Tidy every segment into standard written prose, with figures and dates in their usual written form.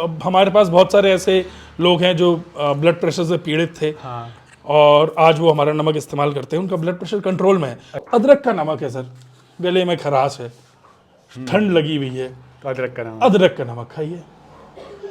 हमारे पास बहुत सारे ऐसे लोग हैं जो ब्लड प्रेशर से पीड़ित थे। हाँ। और आज वो हमारा नमक इस्तेमाल करते हैं, उनका ब्लड प्रेशर कंट्रोल में है। अदरक का नमक है सर, गले में खराश है, ठंड लगी हुई है, तो अदरक का नमक, अदरक का नमक खाइए।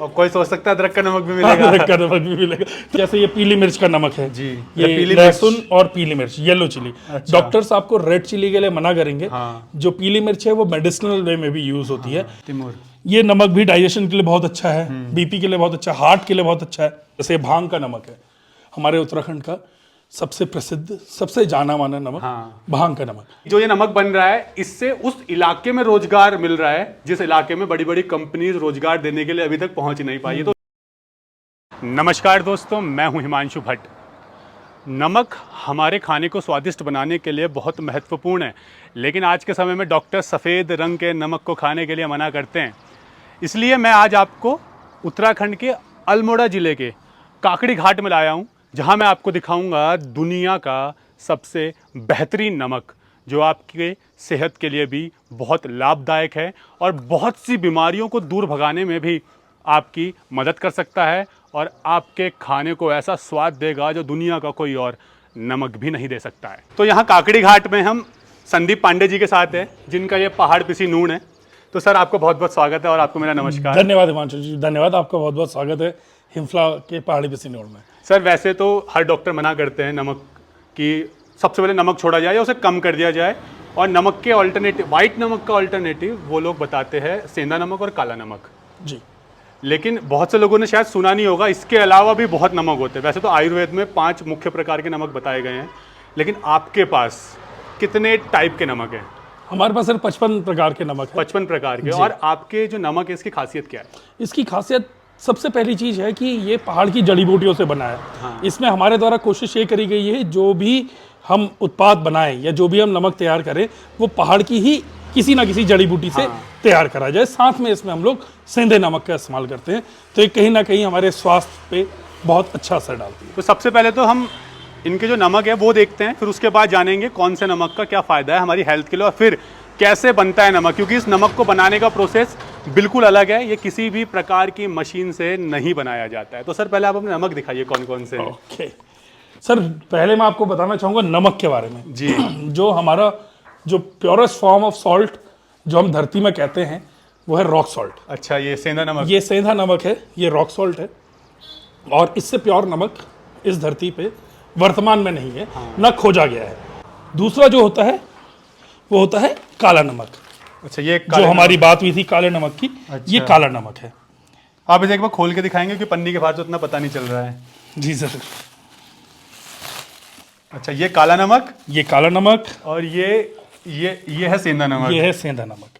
और कोई सोच सकता है अदरक का नमक भी मिलेगा। अदरक का नमक भी मिलेगा। जैसे ये पीली मिर्च का नमक है जी, ये पीली लहसुन और पीली मिर्च, येलो चिली। अच्छा। डॉक्टर्स आपको रेड चिली के लिए मना करेंगे। हाँ। जो पीली मिर्च है वो मेडिसिनल वे में भी यूज होती है। तिमूर। ये नमक भी डाइजेशन के लिए बहुत अच्छा है, बीपी के लिए बहुत अच्छा है, हार्ट के लिए बहुत अच्छा है। जैसे भांग का नमक है, हमारे उत्तराखंड का सबसे प्रसिद्ध, सबसे जाना माना नमक। हाँ। भांग का नमक। जो ये नमक बन रहा है, इससे उस इलाके में रोजगार मिल रहा है जिस इलाके में बड़ी बड़ी कंपनीज रोजगार देने के लिए अभी तक पहुंच नहीं पाई है। तो नमस्कार दोस्तों, मैं हूं हिमांशु भट्ट। नमक हमारे खाने को स्वादिष्ट बनाने के लिए बहुत महत्वपूर्ण है, लेकिन आज के समय में डॉक्टर सफ़ेद रंग के नमक को खाने के लिए मना करते हैं। इसलिए मैं आज आपको उत्तराखंड के अल्मोड़ा ज़िले के काकड़ी घाट में लाया हूं, जहां मैं आपको दिखाऊंगा दुनिया का सबसे बेहतरीन नमक, जो आपके सेहत के लिए भी बहुत लाभदायक है और बहुत सी बीमारियों को दूर भगाने में भी आपकी मदद कर सकता है और आपके खाने को ऐसा स्वाद देगा जो दुनिया का कोई और नमक भी नहीं दे सकता है। तो यहाँ काकड़ी घाट में हम संदीप पांडे जी के साथ हैं, जिनका ये पहाड़ पिसी नून है। तो सर, आपको बहुत बहुत स्वागत है और आपको मेरा नमस्कार। धन्यवाद हिमांशु जी, धन्यवाद, आपका बहुत बहुत स्वागत है हिमफला के पहाड़ी पिसी नून में। सर, वैसे तो हर डॉक्टर मना करते हैं नमक की सबसे पहले नमक छोड़ा जाए या उसे कम कर दिया जाए, और नमक के ऑल्टरनेटिव, वाइट नमक का ऑल्टरनेटिव वो लोग बताते हैं सेंधा नमक और काला नमक जी। लेकिन बहुत से लोगों ने शायद सुना नहीं होगा, इसके अलावा भी बहुत नमक होते हैं। वैसे तो आयुर्वेद में 5 मुख्य प्रकार के नमक बताए गए हैं, लेकिन आपके पास कितने टाइप के नमक हैं? हमारे पास सिर्फ 55 प्रकार के नमक है। 55 प्रकार के। और आपके जो नमक है, इसकी खासियत क्या है? इसकी खासियत सबसे पहली चीज है कि ये पहाड़ की जड़ी बूटियों से बना है। हाँ। इसमें हमारे द्वारा कोशिश ये करी गई है, जो भी हम उत्पाद बनाएं या जो भी हम नमक तैयार करें, वो पहाड़ की ही किसी ना किसी जड़ी बूटी से तैयार करा जाए। साथ में इसमें हम लोग सेंधे नमक का इस्तेमाल करते हैं, तो ये कहीं ना कहीं हमारे स्वास्थ्य पे बहुत अच्छा असर डालती है। तो सबसे पहले तो हम इनके जो नमक है वो देखते हैं, फिर उसके बाद जानेंगे कौन से नमक का क्या फ़ायदा है हमारी हेल्थ के लिए, और फिर कैसे बनता है नमक, क्योंकि इस नमक को बनाने का प्रोसेस बिल्कुल अलग है। ये किसी भी प्रकार की मशीन से नहीं बनाया जाता है। तो सर, पहले आप अपने नमक दिखाइए कौन कौन से हैं। ओके सर, पहले मैं आपको बताना चाहूँगा नमक के बारे में जी। जो हमारा जो प्योरेस्ट फॉर्म ऑफ सॉल्ट जो हम धरती में कहते हैं, वो है रॉक सॉल्ट। अच्छा, ये सेंधा नमक? ये सेंधा नमक है, ये रॉक सॉल्ट है, और इससे प्योर नमक इस धरती पे वर्तमान में नहीं है। हाँ। ना खोजा गया है। दूसरा जो होता है वो होता है काला नमक। अच्छा, ये जो हमारी बात हुई थी काले नमक की। अच्छा। ये काला नमक है। आप इसे एक बार खोल के दिखाएंगे कि पन्नी के बाहर तो उतना पता नहीं चल रहा है। जी सर। अच्छा, ये काला नमक, ये काला नमक, और ये है सेंधा नमक। ये है सेंधा नमक।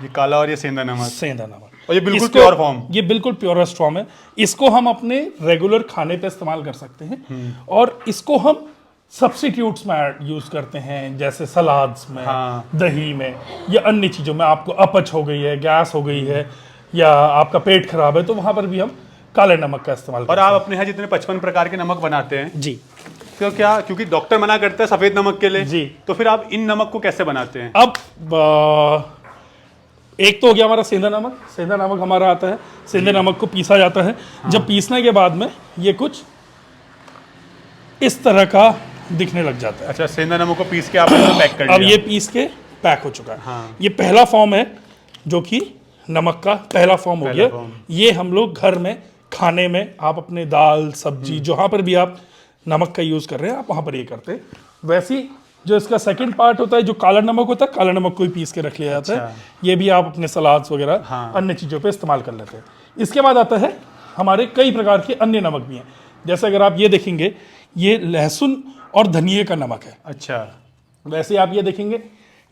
ये काला और ये सेंधा नमक। सेंधा नमक। और ये बिल्कुल इसको- प्योर फॉर्म। ये बिल्कुल प्योरेस्ट फॉर्म है। इसको हम अपने रेगुलर खाने पे इस्तेमाल कर सकते हैं, और इसको हम सब्स्टिट्यूट्स में यूज करते हैं, जैसे सलाद्स में, हाँ। दही में, या अन्य चीजों में। आपको अपच हो गई है, गैस हो गई है, या आपका पेट खराब है, तो वहां पर भी हम काले नमक का इस्तेमाल और करते आप अपने यहाँ जितने 55 प्रकार के नमक बनाते हैं, हैं। जी। तो क्या, क्योंकि डॉक्टर मना करते हैं सफेद नमक के लिए जी। तो फिर आप इन नमक को कैसे बनाते हैं? अब एक तो हो गया हमारा सेंधा नमक। सेंधा नमक हमारा आता है, सेंधे नमक को पीसा जाता है। जब पीसने के बाद में ये कुछ इस तरह का दिखने लग जाता है। अच्छा, सेंधा नमक को पीस के आपने पैक कर अब दिया। ये पीस के पैक हो चुका है। हाँ। ये पहला फॉर्म है, जो कि नमक का पहला फॉर्म हो पहला गया। फॉर्म। ये हम लोग घर में खाने में, आप अपने दाल सब्जी जहां पर भी आप नमक का यूज कर रहे हैं, आप वहां पर ये करते हैं। वैसी जो इसका सेकंड पार्ट होता है, जो काला नमक होता है, काला नमक को भी पीस के रख लिया जाता है। ये भी आप अपने सलाद्स वगैरह हाँ। अन्य चीज़ों पे इस्तेमाल कर लेते हैं। इसके बाद आता है हमारे कई प्रकार के अन्य नमक भी हैं। जैसे अगर आप ये देखेंगे, ये लहसुन और धनिये का नमक है। अच्छा। वैसे आप ये देखेंगे,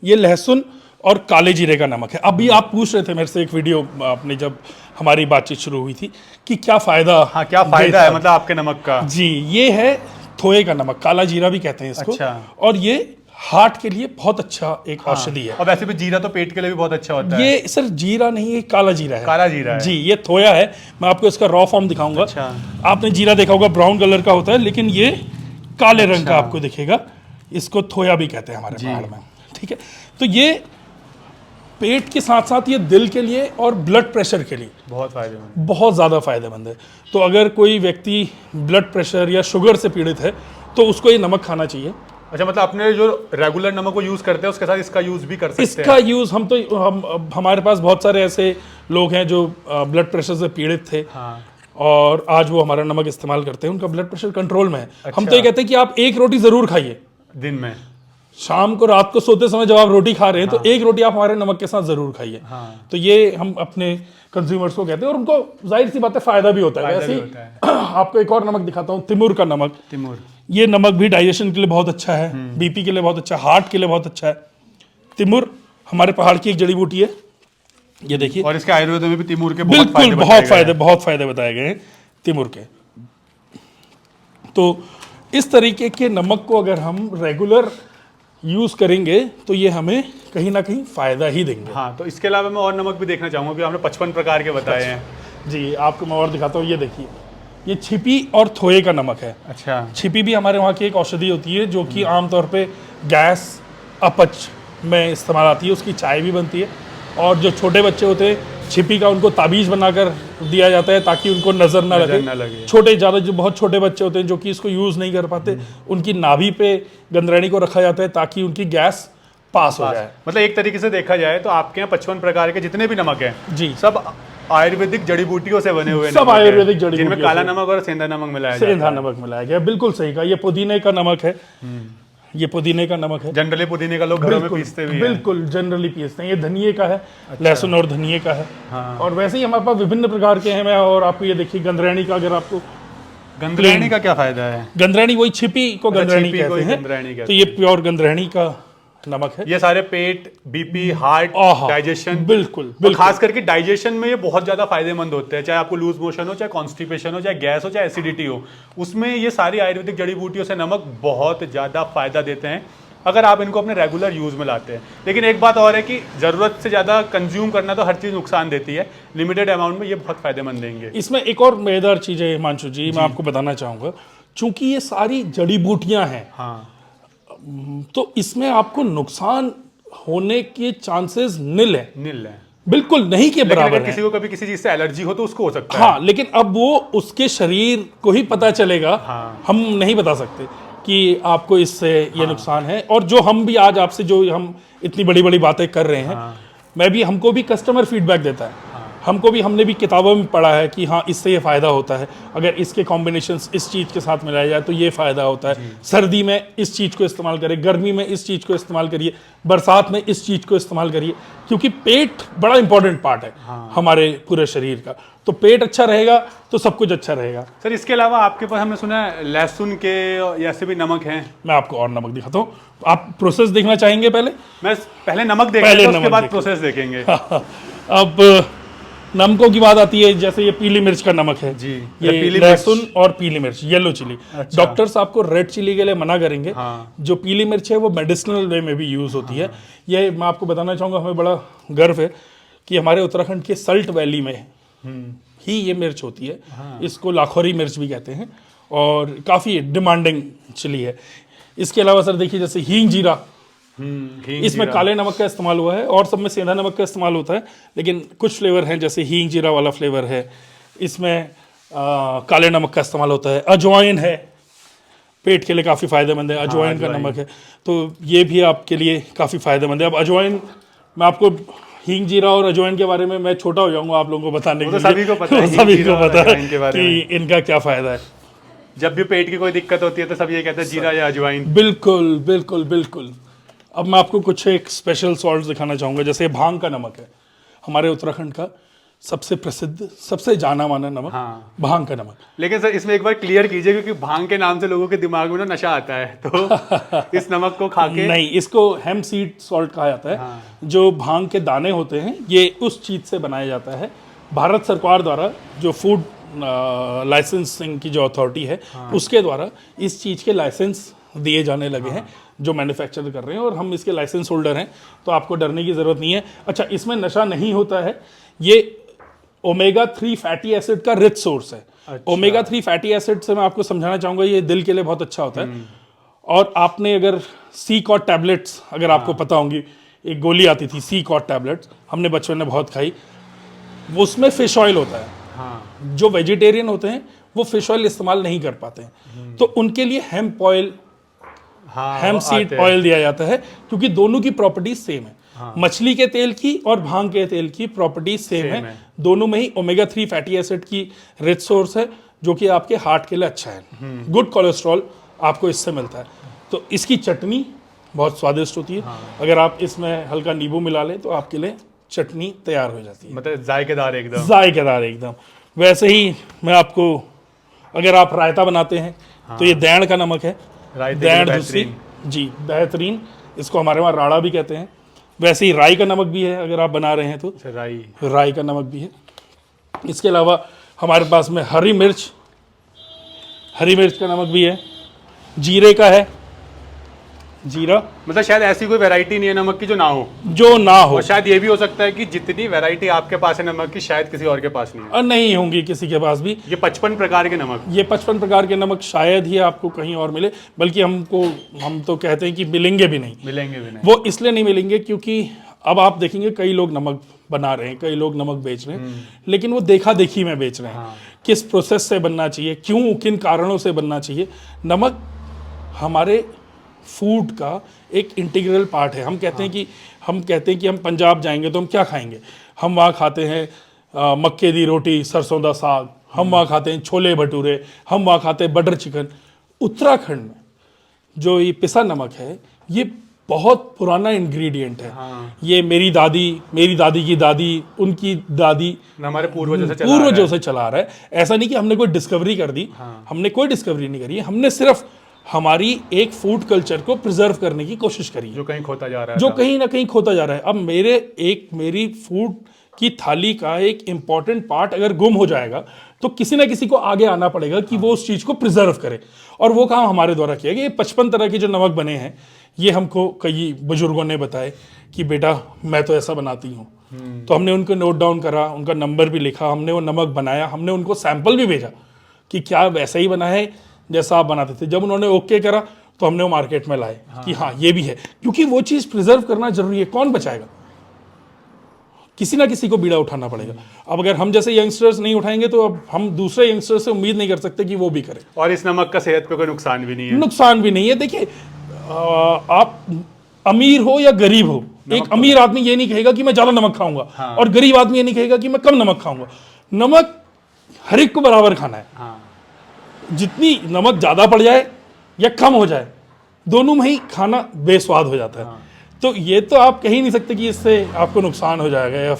ये लहसुन और काले जीरे का नमक है। अभी आप पूछ रहे थे मेरे से एक वीडियो आपने, जब हमारी बातचीत शुरू हुई थी, कि क्या फायदा, हाँ, क्या फायदा है मतलब आपके नमक का? जी, ये है थोए का नमक, काला जीरा भी कहते हैं इसको। अच्छा। और ये हार्ट के लिए बहुत अच्छा एक औषधि है। और वैसे भी जीरा तो पेट के लिए भी बहुत अच्छा होता है। ये सर जीरा नहीं है, काला जीरा है। काला जीरा है। जी, ये थोया है। मैं आपको इसका रॉ फॉर्म दिखाऊंगा। अच्छा। आपने जीरा देखा होगा, ब्राउन कलर का होता है, लेकिन ये काले रंग का आपको दिखेगा। इसको थोया भी कहते हैं हमारे पहाड़ में। ठीक है, तो ये पेट के साथ साथ ये दिल के लिए और ब्लड प्रेशर के लिए बहुत फायदेमंद। बहुत ज़्यादा फायदेमंद है। तो अगर कोई व्यक्ति ब्लड प्रेशर या शुगर से पीड़ित है तो उसको ये नमक खाना चाहिए। अच्छा, मतलब अपने जो रेगुलर नमक को यूज करते हैं उसके साथ इसका यूज भी कर सकते हैं। इसका यूज हमारे पास बहुत सारे ऐसे लोग हैं जो ब्लड प्रेशर से पीड़ित थे, हाँ। और आज वो हमारा नमक इस्तेमाल करते हैं, उनका ब्लड प्रेशर कंट्रोल में है। अच्छा। हम तो ये कहते हैं कि आप एक रोटी जरूर खाइए दिन में, शाम को, रात को सोते समय जब आप रोटी खा रहे हैं तो एक रोटी आप हमारे नमक के साथ जरूर खाइए। हाँ। तो ये हम अपने कंज्यूमर्स को कहते हैं, और उनको जाहिर सी बात है फायदा भी होता है। फायदा ऐसे भी ही होता है। आपको एक और नमक दिखाता हूँ, तिमुर का नमक। तिमुर, ये नमक भी डाइजेशन के लिए बहुत अच्छा है, बीपी के लिए बहुत अच्छा है, हार्ट के लिए बहुत अच्छा है। तिमुर हमारे पहाड़ की एक जड़ी बूटी है, ये देखिए। और इसके आयुर्वेद में भी तिमुर के बिल्कुल बहुत फायदे बताए गए हैं तिमुर के। तो इस तरीके के नमक को अगर हम रेगुलर यूज करेंगे तो ये हमें कहीं ना कहीं फायदा ही देंगे। हाँ, तो इसके अलावा मैं और नमक भी देखना चाहूंगा कि आपने 55 प्रकार के बताए हैं। जी, आपको मैं और दिखाता हूँ, ये देखिए, ये छिपी और थोए का नमक है। अच्छा। छिपी भी हमारे वहाँ की एक औषधि होती है जो कि आमतौर पे गैस, अपच में इस्तेमाल आती है, उसकी चाय भी बनती है। और जो छोटे बच्चे होते हैं, छिपी का उनको ताबीज बनाकर दिया जाता है ताकि उनको नजर ना लगे। छोटे ज़्यादा जो बहुत छोटे बच्चे होते हैं जो कि इसको यूज़ नहीं कर पाते, उनकी नाभि पे गंदरैनी को रखा जाता है ताकि उनकी गैस पास हो जाए। मतलब एक तरीके से देखा जाए तो आपके यहाँ 55 प्रकार के जितने भी नमक हैं जी, सब आयुर्वेदिक जड़ी बूटियों से बने हुए, सब आयुर्वेदिक जड़ी जिनमें बूटियों काला से। नमक और सेंधा नमक मिलाया जाता है। सेंधा नमक मिलाया गया, बिल्कुल सही कहा। ये पुदीने का नमक है, ये पुदीने का नमक है। जनरली पुदीने का लोग घरों में पीसते भी हैं। बिल्कुल जनरली पीसते हैं। ये धनिए का है, लहसुन और धनिए का है। हाँ। और वैसे ही हमारे पास विभिन्न प्रकार के हैं। मैं और आपको ये देखिए गंदरैनी का, अगर आपको गंदरैनी का क्या फायदा है? गंदरैनी वही छिपी को गंदरैनी छिपी को ही कहते गंदरैनी हैं, कहते तो ये प्योर गंदरैनी का नमक है। ये सारे पेट, बीपी, हार्ट, आहा, डाइजेशन, बिल्कुल और खास करके डाइजेशन में ये बहुत ज्यादा फायदेमंद होते हैं। चाहे आपको लूज मोशन हो, चाहे कॉन्स्टिपेशन हो, चाहे गैस हो, चाहे एसिडिटी हो, उसमें ये सारी आयुर्वेदिक जड़ी बूटियों से नमक बहुत ज्यादा फायदा देते हैं अगर आप इनको अपने रेगुलर यूज में लाते हैं। लेकिन एक बात और है कि जरूरत से ज्यादा कंज्यूम करना तो हर चीज नुकसान देती है, लिमिटेड अमाउंट में ये बहुत फायदेमंद देंगे। इसमें एक और मजेदार चीज है हिमांशु जी, मैं आपको बताना चाहूंगा। चूंकि ये सारी जड़ी बूटियां हैं, हाँ, तो इसमें आपको नुकसान होने के चांसेस निल है, बिल्कुल नहीं के बराबर अगर किसी को कभी किसी चीज से एलर्जी हो तो उसको हो सकता है। हाँ, लेकिन अब वो उसके शरीर को ही पता चलेगा। हाँ। हम नहीं बता सकते कि आपको इससे ये नुकसान है। और जो हम भी आज आपसे जो हम इतनी बड़ी बड़ी बातें कर रहे हैं, मैं भी, हमको भी कस्टमर फीडबैक देता है। हमने भी किताबों में पढ़ा है कि हाँ, इससे ये फ़ायदा होता है, अगर इसके कॉम्बिनेशंस इस चीज़ के साथ मिलाया जाए तो ये फ़ायदा होता है। सर्दी में इस चीज़ को इस्तेमाल करिए, गर्मी में इस चीज़ को इस्तेमाल करिए, बरसात में इस चीज़ को इस्तेमाल करिए, क्योंकि पेट बड़ा इंपॉर्टेंट पार्ट है हमारे पूरे शरीर का। तो पेट अच्छा रहेगा तो सब कुछ अच्छा रहेगा। सर, इसके अलावा आपके पास हमने सुना है लहसुन के ऐसे भी नमक हैं। मैं आपको और नमक दिखाता हूँ। आप प्रोसेस देखना चाहेंगे? मैं पहले नमक देखेंगे, उसके बाद प्रोसेस देखेंगे। अब नमकों की बात आती है, जैसे ये पीली मिर्च का नमक है जी, ये लहसुन और पीली मिर्च, येलो चिली। अच्छा। डॉक्टर्स आपको रेड चिली के लिए मना करेंगे। हाँ। जो पीली मिर्च है वो मेडिसिनल वे में भी यूज होती है। ये मैं आपको बताना चाहूंगा, हमें बड़ा गर्व है कि हमारे उत्तराखंड के सल्ट वैली में ही ये मिर्च होती है। इसको लाखोरी मिर्च भी कहते हैं और काफी डिमांडिंग चिली है। इसके अलावा सर देखिए, जैसे हींग जीरा, इसमें काले नमक का इस्तेमाल हुआ है और सब में सेंधा नमक का इस्तेमाल होता है, लेकिन कुछ फ्लेवर हैं जैसे हींग जीरा वाला फ्लेवर है, इसमें काले नमक का इस्तेमाल होता है। अजवाइन है, पेट के लिए काफ़ी फायदेमंद है, अजवाइन का नमक है, तो ये भी आपके लिए काफ़ी फायदेमंद है। अब अजवाइन, मैं आपको हींग जीरा और अजवाइन के बारे में मैं छोटा हो जाऊंगा आप लोगों को बताने के लिए। सभी को पता है, सभी को पता है कि इनका क्या फायदा है। जब भी पेट की कोई दिक्कत होती है तो सब ये कहते हैं जीरा या अजवाइन। बिल्कुल बिल्कुल बिल्कुल। अब मैं आपको कुछ एक स्पेशल सॉल्ट दिखाना चाहूँगा। जैसे भांग का नमक है, हमारे उत्तराखंड का सबसे प्रसिद्ध, सबसे जाना माना नमक। भांग का नमक। लेकिन सर, इसमें एक बार क्लियर कीजिए, क्योंकि भांग के नाम से लोगों के दिमाग में ना नशा आता है, तो इस नमक को खा के नहीं, इसको हेम्प सीड सॉल्ट कहा जाता है। जो भांग के दाने होते हैं, ये उस चीज से बनाया जाता है। भारत सरकार द्वारा जो फूड लाइसेंसिंग की जो अथॉरिटी है, उसके द्वारा इस चीज के लाइसेंस दिए जाने लगे हैं, जो मैन्युफैक्चर कर रहे हैं, और हम इसके लाइसेंस होल्डर हैं, तो आपको डरने की जरूरत नहीं है। अच्छा, इसमें नशा नहीं होता है। ये ओमेगा 3 फैटी एसिड का रिच सोर्स है। अच्छा। ओमेगा 3 फैटी एसिड से मैं आपको समझाना चाहूंगा, ये दिल के लिए बहुत अच्छा होता है। और आपने अगर सी कॉट टैबलेट्स, अगर आपको पता होंगी, एक गोली आती थी सी कॉट टैबलेट्स, हमने बचपन में बहुत खाई, वो उसमें फिश ऑयल होता है। हाँ जो वेजिटेरियन होते हैं वो फिश ऑयल इस्तेमाल नहीं कर पाते हैं, तो उनके लिए हेम्प ऑयल, हाँ हेम्प वो सीड आते हैं। ऑयल दिया जाता है, क्योंकि दोनों की प्रॉपर्टीज सेम है। मछली के तेल की और भांग के तेल की प्रॉपर्टीज सेम Same है। है। दोनों में ही ओमेगा 3 फैटी एसिड की रिच सोर्स है, जो कि आपके हार्ट के लिए अच्छा है। गुड कोलेस्ट्रॉल आपको इससे मिलता है। तो इसकी चटनी बहुत स्वादिष्ट होती है। अगर आप इसमें हल्का नींबू मिला लें तो आपके लिए चटनी तैयार हो जाती है, मतलब जायकेदार एकदम। जायकेदार एकदम। वैसे ही मैं आपको, अगर आप रायता बनाते हैं तो ये दैण का नमक है, रायते के लिए दैण दूसरी, बेहतरीन। जी बेहतरीन, इसको हमारे वहाँ राड़ा भी कहते हैं। वैसे ही राई का नमक भी है, अगर आप बना रहे हैं तो अच्छा, राई। राई का नमक भी है। इसके अलावा हमारे पास में हरी मिर्च का नमक भी है, जीरे का है, जीरा मतलब शायद ऐसी कोई वैरायटी नहीं है नमक की जो ना हो, जो ना हो, और शायद ये भी हो सकता है कि जितनी वैरायटी आपके पास है नमक की शायद किसी और के पास नहीं है। और नहीं होंगी किसी के पास भी। ये 55 प्रकार के नमक। ये 55 प्रकार के नमक शायद ही आपको कहीं और मिले, बल्कि हम तो कहते हैं कि मिलेंगे भी नहीं। मिलेंगे भी नहीं। वो इसलिए नहीं मिलेंगे क्योंकि अब आप देखेंगे कई लोग नमक बना रहे हैं, कई लोग नमक बेच रहे हैं, लेकिन वो देखा देखी में बेच रहे हैं। किस प्रोसेस से बनना चाहिए, क्यों, किन कारणों से बनना चाहिए। नमक हमारे फूड का एक इंटीग्रल पार्ट है। हम कहते हैं कि हम पंजाब जाएंगे तो हम क्या खाएंगे, हम वहाँ खाते हैं मक्के दी रोटी, सरसों दा साग, हम वहाँ खाते हैं छोले भटूरे, हम वहाँ खाते हैं बटर चिकन। उत्तराखंड में जो ये पिसा नमक है, ये बहुत पुराना इंग्रेडिएंट है। ये मेरी दादी की दादी, उनकी दादी, हमारे पूर्वजों से चला पूर्वजों से चला रहा है। ऐसा नहीं कि हमने कोई डिस्कवरी कर दी, हमने कोई डिस्कवरी नहीं करी है, हमने सिर्फ हमारी एक फूड कल्चर को प्रिजर्व करने की कोशिश करी है, जो कहीं खोता जा रहा है, जो कहीं ना कहीं खोता जा रहा है। अब मेरी फूड की थाली का एक इंपॉर्टेंट पार्ट अगर गुम हो जाएगा तो किसी ना किसी को आगे आना पड़ेगा कि वो उस चीज को प्रिजर्व करे, और वो काम हमारे द्वारा किया गया। ये 55 तरह के जो नमक बने हैं, ये हमको कई बुजुर्गों ने बताए कि बेटा मैं तो ऐसा बनाती हूँ। तो हमने उनको नोट डाउन करा, उनका नंबर भी लिखा, हमने वो नमक बनाया, हमने उनको सैंपल भी भेजा कि क्या वैसा ही बना है जैसा आप बनाते थे। जब उन्होंने ओके करा तो हमने वो मार्केट में लाए कि हाँ ये भी है, क्योंकि वो चीज प्रिजर्व करना जरूरी है। कौन बचाएगा, किसी ना किसी को बीड़ा उठाना पड़ेगा। अब अगर हम जैसे यंगस्टर्स नहीं उठाएंगे तो अब हम दूसरे यंगस्टर्स से उम्मीद नहीं कर सकते कि वो भी करें। और इस नमक का सेहत पे कोई नुकसान भी नहीं है। नुकसान भी नहीं है। देखिए आप अमीर हो या गरीब हो, एक अमीर आदमी ये नहीं कहेगा कि मैं ज्यादा नमक खाऊंगा, और गरीब आदमी ये नहीं कहेगा कि मैं कम नमक खाऊंगा। नमक हर एक को बराबर खाना है। जितनी नमक ज्यादा पड़ जाए या कम हो जाए, दोनों में ही खाना बेस्वाद हो जाता है। तो ये तो आप कह ही नहीं सकते कि इससे आपको नुकसान हो जाएगा या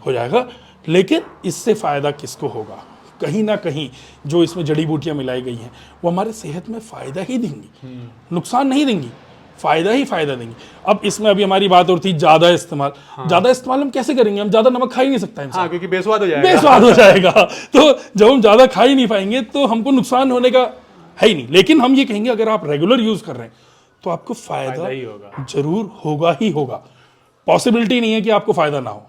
हो जाएगा, लेकिन इससे फायदा किसको होगा? कहीं ना कहीं जो इसमें जड़ी बूटियां मिलाई गई हैं वो हमारे सेहत में फायदा ही देंगी, नुकसान नहीं देंगी, फायदा ही फायदा देंगी। अब इसमें अभी हमारी बात होती है ज्यादा इस्तेमाल। ज्यादा इस्तेमाल हम कैसे करेंगे? हम ज्यादा नमक खा ही नहीं सकता इंसान, क्योंकि बेस्वाद हो जाएगा। बेस्वाद हो जाएगा। तो जब हम ज्यादा खा ही नहीं पाएंगे तो हमको नुकसान होने का है ही नहीं। लेकिन हम ये कहेंगे अगर आप रेगुलर यूज कर रहे हैं तो आपको फायदा ही होगा, जरूर होगा ही होगा। पॉसिबिलिटी नहीं है कि आपको फायदा ना हो।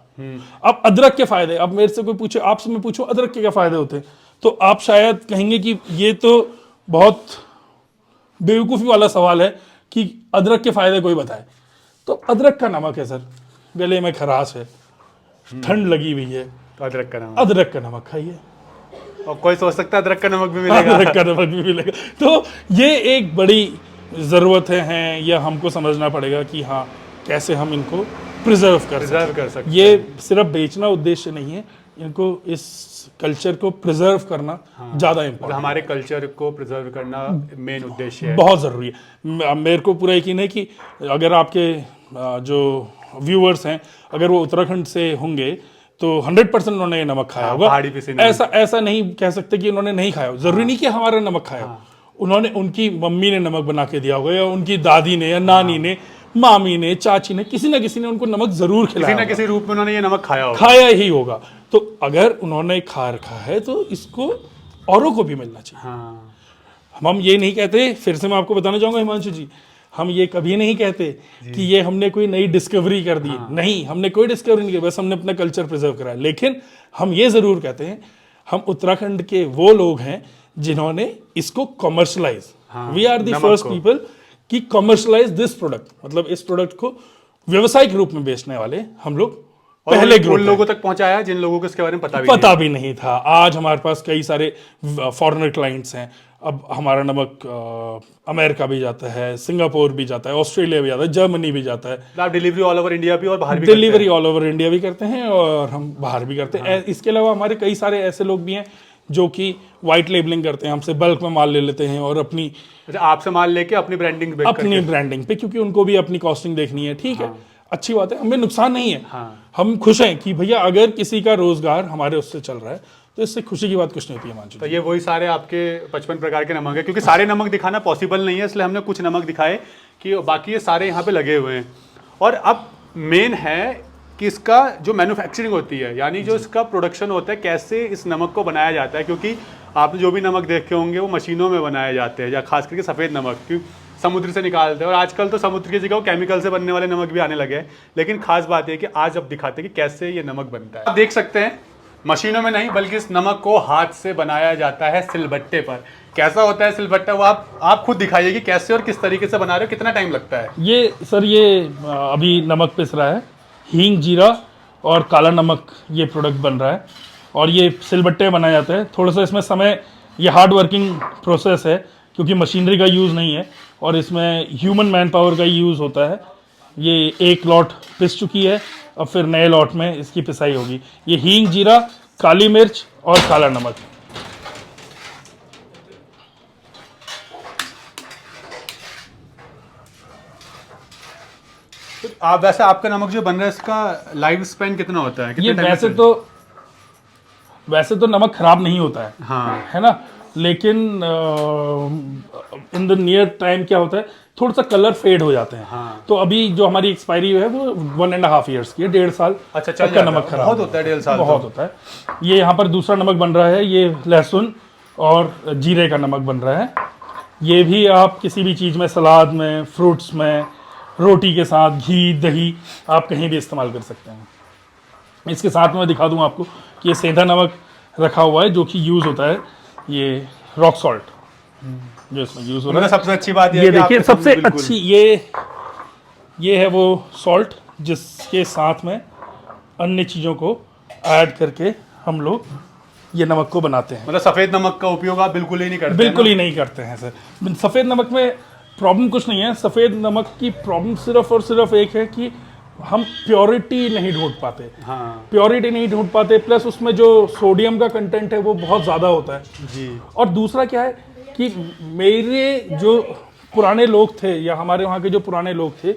अब अदरक के फायदे, अब मेरे से कोई पूछे, आपसे मैं पूछूं अदरक के क्या फायदे होते हैं, तो आप शायद कहेंगे कि ये तो बहुत बेवकूफ़ी वाला सवाल है कि अदरक के फायदे कोई बताए। तो अदरक का नमक है सर, गले में खराश है, ठंड लगी हुई है, तो अदरक का नमक, अदरक का नमक खाइए। और कोई सोच सकता है अदरक का नमक भी मिलेगा। अदरक का नमक भी मिलेगा। तो ये एक बड़ी ज़रूरत है, या हमको समझना पड़ेगा कि हाँ कैसे हम इनको प्रिजर्व कर सकते। ये सिर्फ बेचना उद्देश्य नहीं है, इनको इस कल्चर को प्रिजर्व करना ज़्यादा इम्पोर्टेंट, हमारे कल्चर को प्रिजर्व करना मेन उद्देश्य है, बहुत ज़रूरी है। मेरे को पूरा यकीन है कि अगर आपके जो व्यूअर्स हैं अगर वो उत्तराखंड से होंगे तो 100% उन्होंने ये नमक खाया होगा। ऐसा नहीं कह सकते कि उन्होंने नहीं खाया, जरूरी नहीं कि हमारा नमक खाया। उन्होंने, उनकी मम्मी ने नमक बना के दिया होगा, या उनकी दादी ने, या नानी ने, मामी ने, चाची ने, किसी ना किसी ने उनको नमक जरूर खिलाया, किसी ना किसी रूप में उन्होंने ये नमक खाया होगा, खाया ही होगा। तो अगर उन्होंने खा रखा है तो इसको औरों को भी मिलना चाहिए। हम ये नहीं कहते, फिर से मैं आपको बताना चाहूंगा हिमांशु जी, हम ये कभी नहीं कहते कि ये हमने कोई नई डिस्कवरी कर दी। नहीं, हमने कोई डिस्कवरी नहीं की, बस हमने अपना कल्चर प्रिजर्व करा। लेकिन हम ये जरूर कहते हैं, हम उत्तराखंड के वो लोग हैं जिन्होंने इसको commercialise, we are the first people कि कॉमर्शलाइज दिस प्रोडक्ट, मतलब इस प्रोडक्ट को व्यवसायिक रूप में बेचने वाले हम लोग और पहले उन ग्रुप हैं। लोगों तक पहुंचाया जिन लोगों को इसके बारे में पता भी नहीं था। आज हमारे पास कई सारे फॉरेनर क्लाइंट्स हैं। अब हमारा नमक अमेरिका भी जाता है, सिंगापुर भी जाता है, ऑस्ट्रेलिया भी जाता है, जर्मनी भी जाता है। आप डिलीवरी ऑल ओवर इंडिया भी और बाहर भी डिलीवरी ऑल ओवर इंडिया भी करते हैं और हम बाहर भी करते हैं। इसके अलावा हमारे कई सारे ऐसे लोग भी हैं जो कि वाइट लेबलिंग करते हैं, हमसे बल्क में माल ले लेते हैं और अपनी अच्छा, आपसे माल लेके अपनी ब्रांडिंग अपनी ब्रांडिंग पे, क्योंकि उनको भी अपनी कॉस्टिंग देखनी है। ठीक है, अच्छी बात है, हमें नुकसान नहीं है। हम खुश हैं कि भैया अगर किसी का रोजगार हमारे उससे चल रहा है तो इससे खुशी की बात कुछ नहीं होती है। मानचू तो ये वही सारे आपके 55 प्रकार के नमक है, क्योंकि सारे नमक दिखाना पॉसिबल नहीं है, इसलिए हमने कुछ नमक दिखाए कि बाकी ये सारे यहाँ पे लगे हुए हैं। और अब मेन है कि इसका जो मैन्युफैक्चरिंग होती है, यानी जो इसका प्रोडक्शन होता है, कैसे इस नमक को बनाया जाता है। क्योंकि आपने जो भी नमक देखे होंगे वो मशीनों में बनाए जाते हैं, या खास करके सफ़ेद नमक क्योंकि समुद्र से निकालते हैं। और आजकल तो समुद्र की जगह वो केमिकल से बनने वाले नमक भी आने लगे हैं। लेकिन खास बात है कि आज अब दिखाते हैं कि कैसे ये नमक बनता है। आप देख सकते हैं मशीनों में नहीं बल्कि इस नमक को हाथ से बनाया जाता है सिलबट्टे पर। कैसा होता है सिलबट्टा, वो आप खुद दिखाइए कि कैसे और किस तरीके से बना रहे हो, कितना टाइम लगता है। ये सर, ये अभी नमक पिस रहा है, हींग, जीरा और काला नमक ये प्रोडक्ट बन रहा है और ये सिलबट्टे बनाए जाते हैं। थोड़ा सा इसमें समय, ये हार्ड वर्किंग प्रोसेस है क्योंकि मशीनरी का यूज़ नहीं है और इसमें ह्यूमन मैन पावर का यूज़ होता है। ये एक लॉट पिस चुकी है, अब फिर नए लॉट में इसकी पिसाई होगी। ये हींग, जीरा, काली मिर्च और काला नमक। तो आप वैसे आपका नमक जो बन रहा है इसका लाइफ स्पैन कितना होता है? ये वैसे तो नमक खराब नहीं होता है, हाँ, है ना, लेकिन इन द नियर टाइम क्या होता है, थोड़ा सा कलर फेड हो जाते हैं। हाँ। तो अभी जो हमारी एक्सपायरी है वो 1.5 ईयर्स की है, 1.5 साल अच्छा, चल तक का जाता है। नमक खराब बहुत होता है 1.5 साल, बहुत होता है। ये यहाँ पर दूसरा नमक बन रहा है, ये लहसुन और जीरे का नमक बन रहा है। ये भी आप किसी भी चीज़ में, सलाद में, फ्रूट्स में, रोटी के साथ, घी, दही, आप कहीं भी इस्तेमाल कर सकते हैं। इसके साथ में मैं दिखा दूं आपको कि ये सेंधा नमक रखा हुआ है जो कि यूज़ होता है, ये रॉक सॉल्ट जो इसमें यूज़ हो रहा है। सबसे अच्छी बात ये देखिए, सबसे अच्छी ये है वो सॉल्ट जिसके साथ में अन्य चीज़ों को ऐड करके हम लोग ये नमक को बनाते हैं। मतलब सफ़ेद नमक का उपयोग आप बिल्कुल ही नहीं करते? बिल्कुल ही नहीं करते हैं सर। सफ़ेद नमक में प्रॉब्लम कुछ नहीं है। सफ़ेद नमक की प्रॉब्लम सिर्फ और सिर्फ एक है कि हम प्योरिटी नहीं ढूंढ पाते। हाँ, प्योरिटी नहीं ढूंढ पाते, प्लस उसमें जो सोडियम का कंटेंट है वो बहुत ज़्यादा होता है जी। और दूसरा क्या है कि मेरे जो पुराने लोग थे या हमारे वहाँ के जो पुराने लोग थे,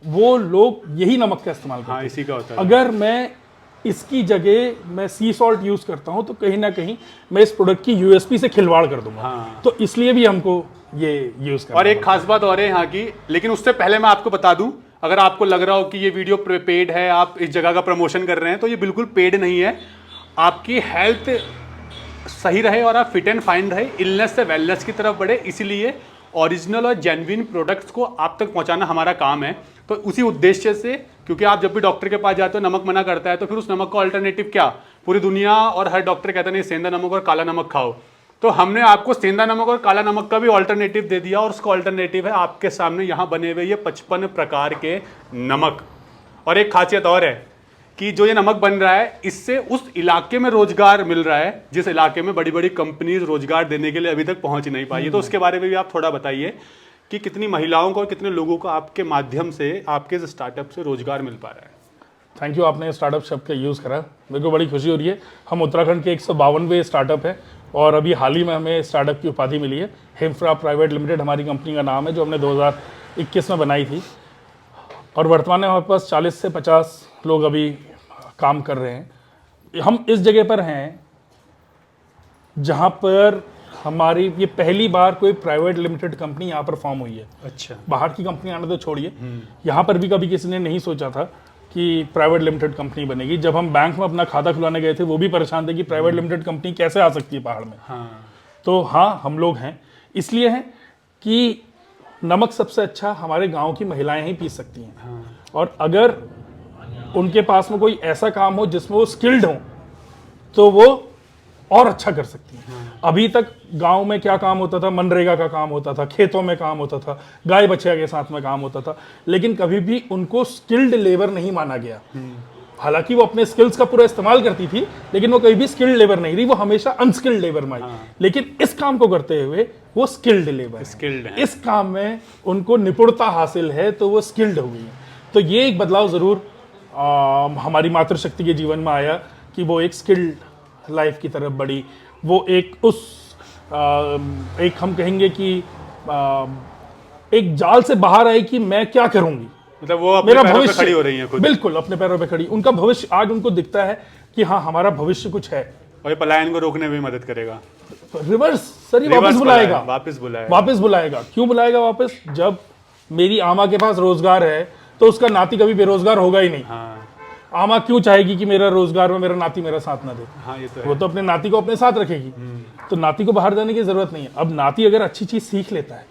वो लोग यही नमक का इस्तेमाल करते हाँ, इसी का होता है। अगर मैं इसकी जगह मैं सी सॉल्ट यूज़ करता हूँ तो कहीं ना कहीं मैं इस प्रोडक्ट की यूएसपी से खिलवाड़ कर दूंगा। हाँ। तो इसलिए भी हमको ये यूज़ करना और एक खास बात और है यहाँ की, लेकिन उससे पहले मैं आपको बता दूं, अगर आपको लग रहा हो कि ये वीडियो पेड है, आप इस जगह का प्रमोशन कर रहे हैं, तो ये बिल्कुल पेड नहीं है। आपकी हेल्थ सही रहे और आप फिट एंड फाइन रहे, इलनेस से वेलनेस की तरफ बढ़े, इसीलिए ओरिजिनल और जेन्युइन प्रोडक्ट्स को आप तक पहुंचाना हमारा काम है। तो उसी उद्देश्य से, क्योंकि आप जब भी डॉक्टर के पास जाते हो, नमक मना करता है, तो फिर उस नमक का अल्टरनेटिव क्या? पूरी दुनिया और हर डॉक्टर कहता है नहीं, सेंधा नमक और काला नमक खाओ। तो हमने आपको सेंधा नमक और काला नमक का भी अल्टरनेटिव दे दिया, और उसका अल्टरनेटिव है आपके सामने यहाँ बने हुए ये 55 प्रकार के नमक। और एक खासियत और है कि जो ये नमक बन रहा है, इससे उस इलाके में रोजगार मिल रहा है जिस इलाके में बड़ी बड़ी कंपनीज रोजगार देने के लिए अभी तक पहुंच नहीं पाई है। तो उसके बारे में भी आप थोड़ा बताइए कि कितनी महिलाओं को और कितने लोगों को आपके माध्यम से, आपके इस स्टार्टअप से रोजगार मिल पा रहा है। थैंक यू, आपने स्टार्टअप शब्द का यूज़ करा, मेरे को बड़ी खुशी हो रही है। हम उत्तराखंड के 152वें स्टार्टअप है और अभी हाल ही में हमें स्टार्टअप की उपाधि मिली है। हिमफ्रा प्राइवेट लिमिटेड हमारी कंपनी का नाम है, जो हमने 2021 में बनाई थी और वर्तमान में हमारे पास 40 से 50 लोग अभी काम कर रहे हैं। हम इस जगह पर हैं जहाँ पर हमारी ये पहली बार कोई प्राइवेट लिमिटेड कंपनी यहाँ पर फॉर्म हुई है। अच्छा, बाहर की कंपनी आने तो छोड़िए, यहाँ पर भी कभी किसी ने नहीं सोचा था कि प्राइवेट लिमिटेड कंपनी बनेगी। जब हम बैंक में अपना खाता खुलाने गए थे, वो भी परेशान थे कि प्राइवेट लिमिटेड कंपनी कैसे आ सकती है पहाड़ में। हाँ। तो हाँ, हम लोग हैं, इसलिए हैं कि नमक सबसे अच्छा हमारे गांव की महिलाएं ही पी सकती हैं। हाँ। और अगर उनके पास में कोई ऐसा काम हो जिसमें वो स्किल्ड हो, तो वो और अच्छा कर सकती हैं। अभी तक गांव में क्या काम होता था, मनरेगा का काम होता था, खेतों में काम होता था, गाय बछिया के साथ में काम होता था, लेकिन कभी भी उनको स्किल्ड लेबर नहीं माना गया। हालांकि वो अपने स्किल्स का पूरा इस्तेमाल करती थी, लेकिन वो कभी भी स्किल्ड लेबर नहीं रही, वो हमेशा अनस्किल्ड लेबर में आई। लेकिन इस काम को करते हुए वो स्किल्ड लेबर स्किल्ड है। इस काम में उनको निपुणता हासिल है, तो वो स्किल्ड हो गई है। तो ये एक बदलाव जरूर हमारी मातृशक्ति के जीवन में आया कि वो एक स्किल्ड लाइफ की तरफ बढ़ी। वो एक एक हम कहेंगे कि एक जाल से बाहर आई कि मैं क्या करूंगी, मतलब वो अपने पैरों पे खड़ी हो रही है खुद। बिल्कुल अपने पैरों पे खड़ी। उनका भविष्य आज उनको दिखता है कि हाँ हमारा भविष्य कुछ है, और ये पलायन को रोकने में भी मदद करेगा। रिवर्स सर, ये वापस बुलाएगा, वापस बुलाएगा। क्यों बुलाएगा वापस? जब मेरी आमा के पास रोजगार है तो उसका नाती कभी बेरोजगार होगा ही नहीं। आमा क्यों चाहेगी कि मेरा रोजगार में मेरा नाती मेरा साथ ना दे? ये तो है। वो तो अपने नाती को अपने साथ रखेगी। तो नाती को बाहर जाने की जरूरत नहीं है। अब नाती अगर अच्छी चीज सीख लेता है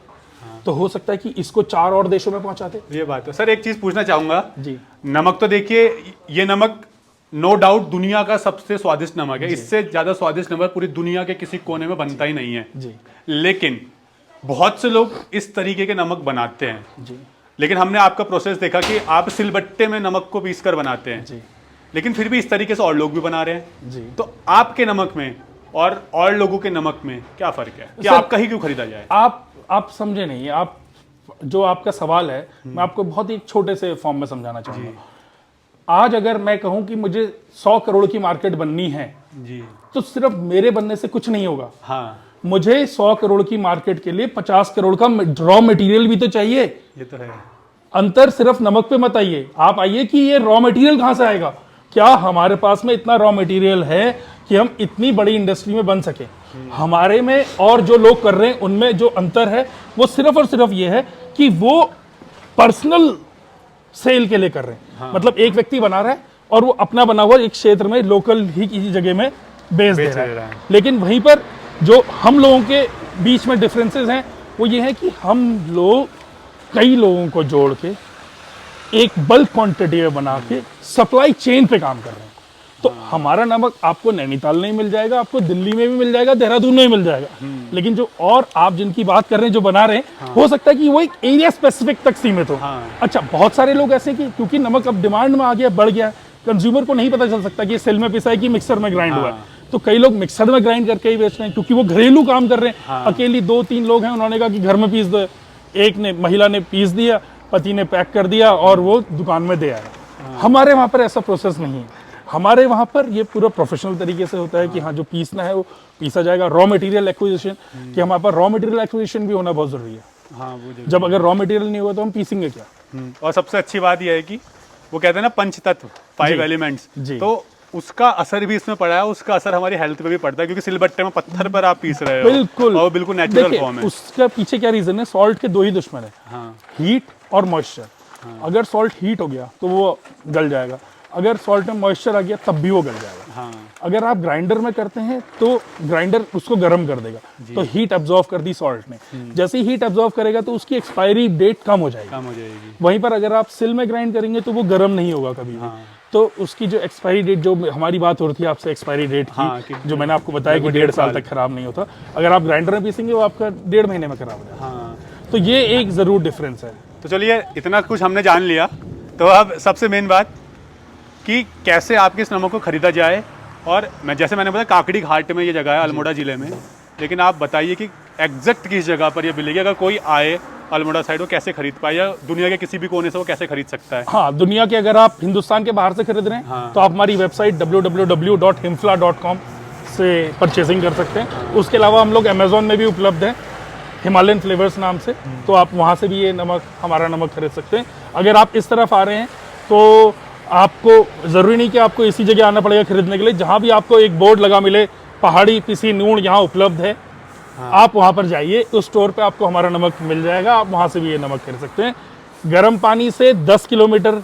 तो हो सकता है कि इसको 4 और देशों में पहुंचा दे। ये बात है। सर एक चीज पूछना चाहूंगा जी। नमक तो देखिए, ये नमक नो डाउट दुनिया का सबसे स्वादिष्ट नमक है। इससे ज्यादा स्वादिष्ट नमक पूरी दुनिया के किसी कोने में बनता ही नहीं है जी। लेकिन बहुत से लोग इस तरीके के नमक बनाते हैं जी। लेकिन हमने आपका प्रोसेस देखा कि आप सिलबट्टे में नमक को पीस कर बनाते हैं जी। लेकिन फिर भी इस तरीके से और लोग भी बना रहे हैं जी। तो आपके नमक में और लोगों के नमक में क्या फर्क है कि आपका ही क्यों खरीदा जाए? आप समझे नहीं। आप जो आपका सवाल है मैं आपको बहुत ही छोटे से फॉर्म में समझाना चाहूंगा। आज अगर मैं कहूं कि मुझे 100 करोड़ की मार्केट बननी है जी, तो सिर्फ मेरे बनने से कुछ नहीं होगा। हाँ, मुझे 100 करोड़ की मार्केट के लिए 50 करोड़ का रॉ मटेरियल भी तो चाहिए। ये तो है। अंतर सिर्फ नमक पे मत आइए, आप आइए कि ये रॉ मटेरियल कहां से आएगा। क्या हमारे पास में इतना रॉ मटेरियल है कि हम इतनी बड़ी इंडस्ट्री में बन सके? हमारे में और जो लोग कर रहे हैं उनमें जो अंतर है वो सिर्फ और सिर्फ ये है कि वो पर्सनल सेल के लिए कर रहे हैं। मतलब एक व्यक्ति बना रहा है और वो अपना बना हुआ एक क्षेत्र में लोकल ही किसी जगह में बेच दे रहा है। लेकिन वहीं पर जो हम लोगों के बीच में डिफरेंसेस हैं वो ये है कि हम लोग कई लोगों को जोड़ के एक बल्क क्वांटिटी में बना के सप्लाई चेन पे काम कर रहे हैं। तो हमारा नमक आपको नैनीताल में मिल जाएगा, आपको दिल्ली में भी मिल जाएगा, देहरादून में भी मिल जाएगा। लेकिन जो और आप जिनकी बात कर रहे हैं जो बना रहे हैं हो सकता है कि वो एक एरिया स्पेसिफिक तक सीमित हो। अच्छा, बहुत सारे लोग ऐसे कि क्योंकि नमक अब डिमांड में आ गया, बढ़ गया, कंज्यूमर को नहीं पता चल सकता कि सेल में पिसा है कि मिक्सर में ग्राइंड हुआ है, तो कई लोग मिक्सर में ग्राइंड करके ही बेच रहे हैं क्योंकि वो घरेलू काम कर रहे हैं। अकेली 2-3 लोग हैं, उन्होंने कहा कि घर में पीस दो, एक ने महिला ने पीस दिया, पति ने पैक कर दिया और वो दुकान में दे आया। हमारे वहाँ पर ऐसा प्रोसेस नहीं है। हमारे वहाँ पर ये पूरा प्रोफेशनल तरीके से होता है कि हाँ जो पीसना है वो पीसा जाएगा। रॉ मटेरियल एक्विजिशन, कि हमारे पास रॉ मटेरियल एक्विजिशन भी होना बहुत जरूरी है। जब अगर रॉ मटेरियल नहीं होगा तो हम पीसेंगे क्या? और सबसे अच्छी बात यह है कि वो कहते हैं ना पंचतत्व, 5 एलिमेंट्स, तो उसका असर भी इसमें पड़ा है। उसका असर हमारी हेल्थ पे भी पड़ता है क्योंकि सिलबट्टे में पत्थर पर आप पीस रहे हो। बिल्कुल, और बिल्कुल नेचुरल फॉर्म है। उसका पीछे क्या रीजन है? सॉल्ट के 2 ही दुश्मन है, हीट और मॉइस्चर। अगर सॉल्ट हीट हो गया तो वो गल जाएगा, अगर सॉल्ट में मॉइस्चर आ गया तब भी वो गल जाएगा। अगर आप ग्राइंडर में करते हैं तो ग्राइंडर उसको गर्म कर देगा, तो हीट एब्जॉर्व कर दी सॉल्ट ने। जैसे ही हीट एब्जॉर्व करेगा तो उसकी एक्सपायरी डेट कम हो जाएगी। वहीं पर अगर आप सिल में ग्राइंड करेंगे तो वो गर्म नहीं होगा कभी भी। तो उसकी जो एक्सपायरी डेट, जो हमारी बात हो रही थी आपसे एक्सपायरी डेट की, जो मैंने आपको बताया कि 1.5 साल तक खराब नहीं होता, अगर आप ग्राइंडर में पीसेंगे वो आपका 1.5 महीने में खराब हो जाएगा। तो ये एक जरूर डिफरेंस है। तो चलिए इतना कुछ हमने जान लिया, तो अब सबसे मेन बात कि कैसे आपके इस नमक को खरीदा जाए। और जैसे मैंने बताया काकड़ी घाट में ये जगह है, अल्मोड़ा जिले में, लेकिन आप बताइए कि एग्जैक्ट किस जगह पर ये मिलेगी। अगर कोई आए अल्मोड़ा साइड, वो कैसे खरीद पाए, या दुनिया के किसी भी कोने से वो कैसे खरीद सकता है? हाँ, दुनिया के अगर आप हिंदुस्तान के बाहर से खरीद रहे हैं तो आप हमारी वेबसाइट www.himfla.com से परचेसिंग कर सकते हैं। उसके अलावा हम लोग अमेजोन में भी उपलब्ध हैं, हिमालयन फ्लेवर्स नाम से, तो आप वहाँ से भी ये नमक, हमारा नमक खरीद सकते हैं। अगर आप इस तरफ आ रहे हैं तो आपको ज़रूरी नहीं कि आपको इसी जगह आना पड़ेगा खरीदने के लिए। जहाँ भी आपको एक बोर्ड लगा मिले पहाड़ी पिसी नून यहाँ उपलब्ध है, आप वहाँ पर जाइए, उस स्टोर पे आपको हमारा नमक मिल जाएगा। आप वहाँ से भी ये नमक खरीद सकते हैं। गर्म पानी से 10 kilometre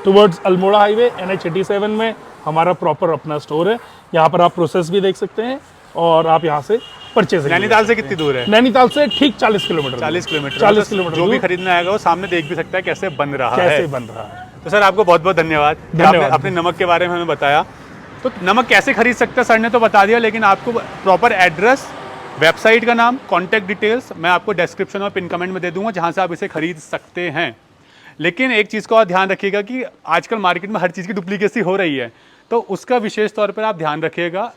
towards Almora highway NH 87 में हमारा प्रॉपर अपना स्टोर है। यहाँ पर आप प्रोसेस भी देख सकते हैं और आप यहाँ से परचेज। नैनीताल से कितनी दूर है? नैनीताल से ठीक 40 किलोमीटर। 40 किलोमीटर जो भी खरीदने आएगा वो सामने देख भी सकता है कैसे बन रहा है। बन रहा है। तो सर आपको बहुत बहुत धन्यवाद। आपने अपने नमक के बारे में हमें बताया। तो नमक कैसे खरीद सकते हैं सर ने तो बता दिया, लेकिन आपको प्रॉपर एड्रेस, वेबसाइट का नाम, कॉन्टैक्ट डिटेल्स मैं आपको डिस्क्रिप्शन और पिन कमेंट में दे दूंगा, जहां से आप इसे खरीद सकते हैं। लेकिन एक चीज़ को और ध्यान रखिएगा कि आजकल मार्केट में हर चीज़ की डुप्लीकेसी हो रही है, तो उसका विशेष तौर पर आप ध्यान रखिएगा।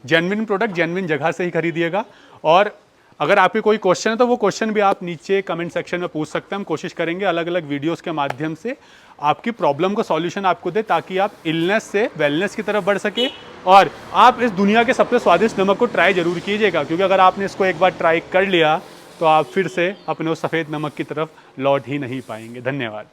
जेन्युइन प्रोडक्ट जेन्युइन जगह से ही खरीदिएगा। और अगर आपके कोई क्वेश्चन है तो वो क्वेश्चन भी आप नीचे कमेंट सेक्शन में पूछ सकते हैं। हम कोशिश करेंगे अलग अलग वीडियोस के माध्यम से आपकी प्रॉब्लम का सॉल्यूशन आपको दे, ताकि आप इलनेस से वेलनेस की तरफ बढ़ सके। और आप इस दुनिया के सबसे स्वादिष्ट नमक को ट्राई जरूर कीजिएगा, क्योंकि अगर आपने इसको एक बार ट्राई कर लिया तो आप फिर से अपने उस सफ़ेद नमक की तरफ लौट ही नहीं पाएंगे। धन्यवाद।